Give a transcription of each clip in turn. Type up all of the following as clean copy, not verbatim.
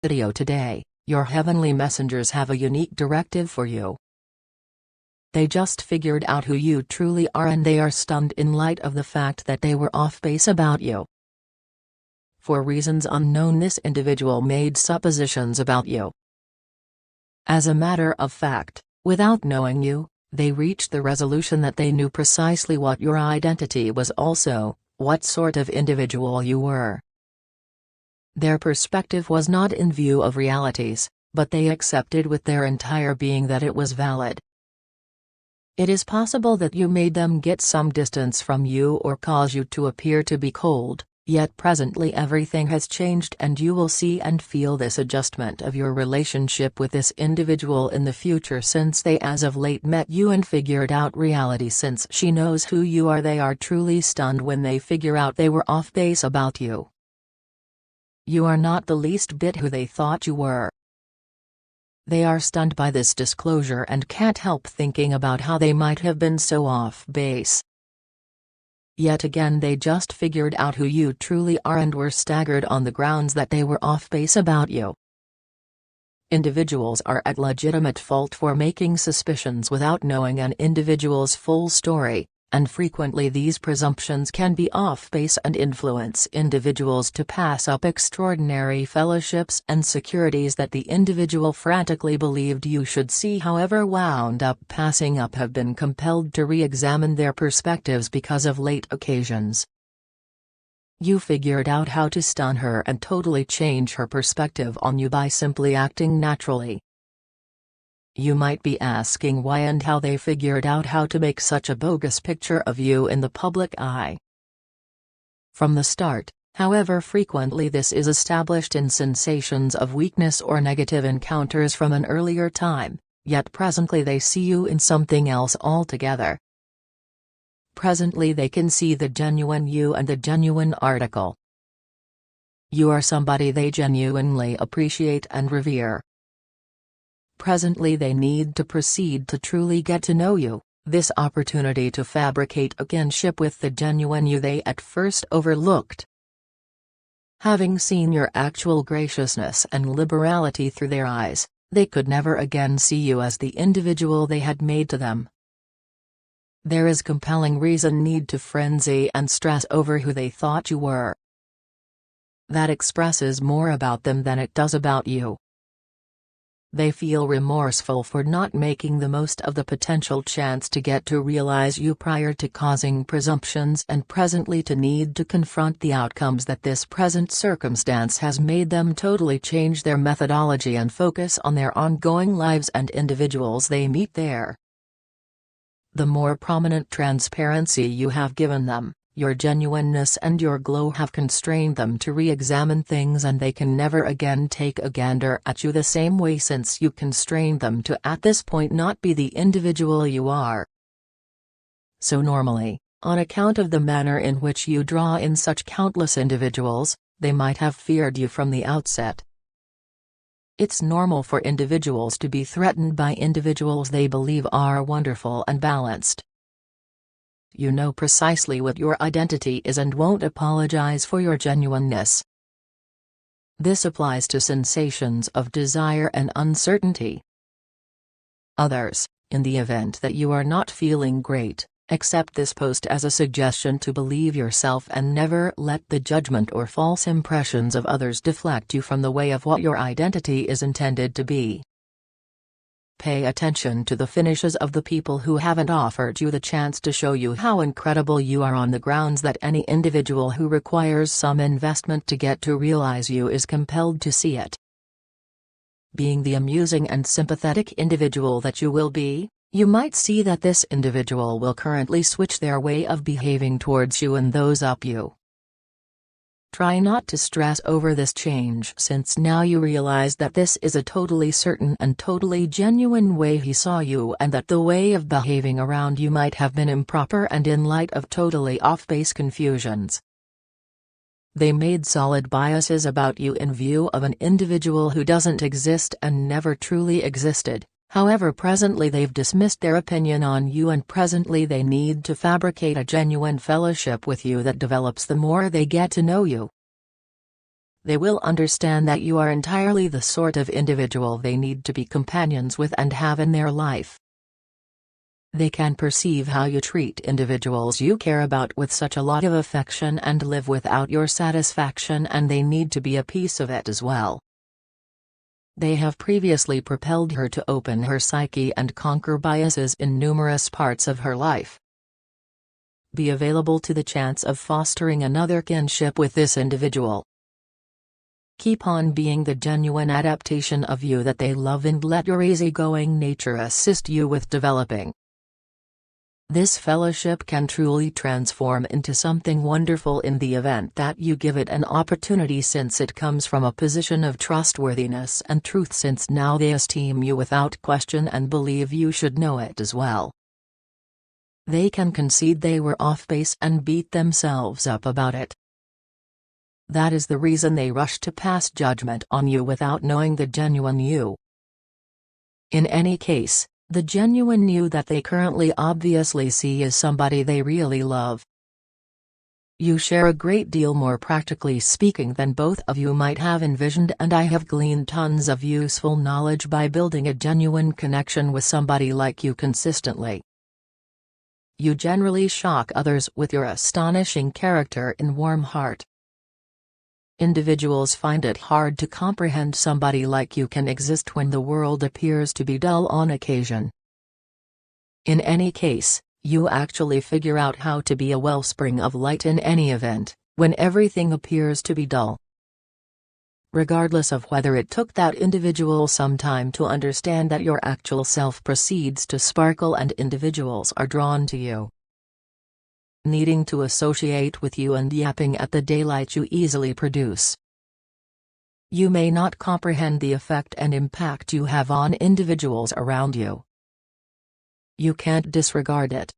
Video today, your heavenly messengers have a unique directive for you. They just figured out who you truly are and they are stunned in light of the fact that they were off base about you. For reasons unknown, this individual made suppositions about you. As a matter of fact, without knowing you, they reached the resolution that they knew precisely what your identity was, also, what sort of individual you were. Their perspective was not in view of realities, but they accepted with their entire being that it was valid. It is possible that you made them get some distance from you or cause you to appear to be cold, yet presently everything has changed and you will see and feel this adjustment of your relationship with this individual in the future, since they as of late met you and figured out reality. Since she knows who you are, they are truly stunned when they figure out they were off base about you. You are not the least bit who they thought you were. They are stunned by this disclosure and can't help thinking about how they might have been so off base. Yet again, they just figured out who you truly are and were staggered on the grounds that they were off base about you. Individuals are at legitimate fault for making suspicions without knowing an individual's full story, and frequently these presumptions can be off base and influence individuals to pass up extraordinary fellowships and securities that the individual frantically believed you should see, however wound up passing up, have been compelled to re-examine their perspectives because of late occasions. You figured out how to stun her and totally change her perspective on you by simply acting naturally. You might be asking why and how they figured out how to make such a bogus picture of you in the public eye. From the start, however, frequently this is established in sensations of weakness or negative encounters from an earlier time, yet presently they see you in something else altogether. Presently they can see the genuine you and the genuine article. You are somebody they genuinely appreciate and revere. Presently they need to proceed to truly get to know you. This opportunity to fabricate a kinship with the genuine you they at first overlooked. Having seen your actual graciousness and liberality through their eyes, they could never again see you as the individual they had made to them. There is compelling reason need to frenzy and stress over who they thought you were. That expresses more about them than it does about you. They feel remorseful for not making the most of the potential chance to get to realize you prior to causing presumptions, and presently to need to confront the outcomes that this present circumstance has made them totally change their methodology and focus on their ongoing lives and individuals they meet there. The more prominent transparency you have given them, your genuineness and your glow have constrained them to re-examine things, and they can never again take a gander at you the same way, since you constrained them to at this point not be the individual you are. So normally, on account of the manner in which you draw in such countless individuals, they might have feared you from the outset. It's normal for individuals to be threatened by individuals they believe are wonderful and balanced. You know precisely what your identity is and won't apologize for your genuineness. This applies to sensations of desire and uncertainty. Others, in the event that you are not feeling great, accept this post as a suggestion to believe yourself and never let the judgment or false impressions of others deflect you from the way of what your identity is intended to be. Pay attention to the finishes of the people who haven't offered you the chance to show you how incredible you are, on the grounds that any individual who requires some investment to get to realize you is compelled to see it. Being the amusing and sympathetic individual that you will be, you might see that this individual will currently switch their way of behaving towards you and those up you. Try not to stress over this change, since now you realize that this is a totally certain and totally genuine way he saw you, and that the way of behaving around you might have been improper and in light of totally off-base confusions. They made solid biases about you in view of an individual who doesn't exist and never truly existed. However, presently they've dismissed their opinion on you, and presently they need to fabricate a genuine fellowship with you that develops the more they get to know you. They will understand that you are entirely the sort of individual they need to be companions with and have in their life. They can perceive how you treat individuals you care about with such a lot of affection and live without your satisfaction, and they need to be a piece of it as well. They have previously propelled her to open her psyche and conquer biases in numerous parts of her life. Be available to the chance of fostering another kinship with this individual. Keep on being the genuine adaptation of you that they love, and let your easygoing nature assist you with developing. This fellowship can truly transform into something wonderful in the event that you give it an opportunity, since it comes from a position of trustworthiness and truth, since now they esteem you without question and believe you should know it as well. They can concede they were off base and beat themselves up about it. That is the reason they rush to pass judgment on you without knowing the genuine you. In any case, the genuine you that they currently obviously see is somebody they really love. You share a great deal more, practically speaking, than both of you might have envisioned, and I have gleaned tons of useful knowledge by building a genuine connection with somebody like you consistently. You generally shock others with your astonishing character and warm heart. Individuals find it hard to comprehend somebody like you can exist when the world appears to be dull on occasion. In any case, you actually figure out how to be a wellspring of light in any event, when everything appears to be dull. Regardless of whether it took that individual some time to understand that your actual self proceeds to sparkle and individuals are drawn to you, needing to associate with you and yapping at the daylight you easily produce. You may not comprehend the effect and impact you have on individuals around you. You can't disregard it.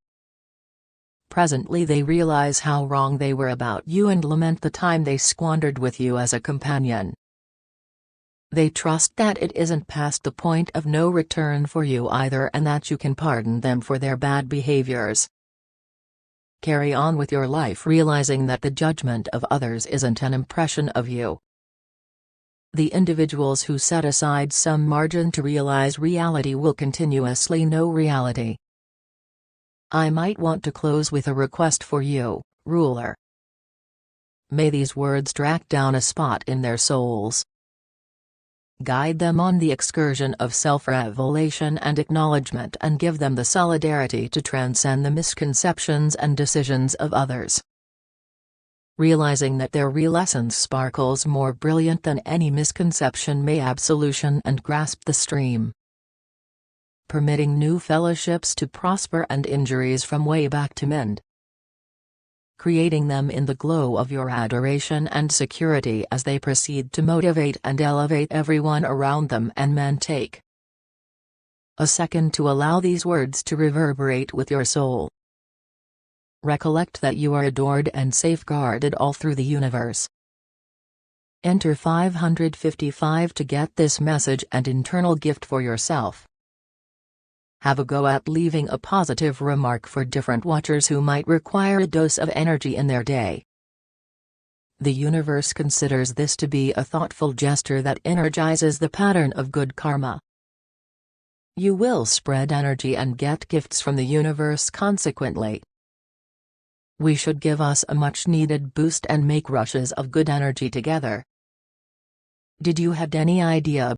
Presently they realize how wrong they were about you and lament the time they squandered with you as a companion. They trust that it isn't past the point of no return for you either, and that you can pardon them for their bad behaviors. Carry on with your life realizing that the judgment of others isn't an impression of you. The individuals who set aside some margin to realize reality will continuously know reality. I might want to close with a request for you, ruler. May these words track down a spot in their souls. Guide them on the excursion of self-revelation and acknowledgement, and give them the solidarity to transcend the misconceptions and decisions of others. Realizing that their real essence sparkles more brilliant than any misconception, may absolution and grasp the stream. Permitting new fellowships to prosper and injuries from way back to mend. Creating them in the glow of your adoration and security as they proceed to motivate and elevate everyone around them, and men take a second to allow these words to reverberate with your soul. Recollect that you are adored and safeguarded all through the universe. Enter 555 to get this message and internal gift for yourself. Have a go at leaving a positive remark for different watchers who might require a dose of energy in their day. The universe considers this to be a thoughtful gesture that energizes the pattern of good karma. You will spread energy and get gifts from the universe consequently. We should give us a much-needed boost and make rushes of good energy together. Did you had any idea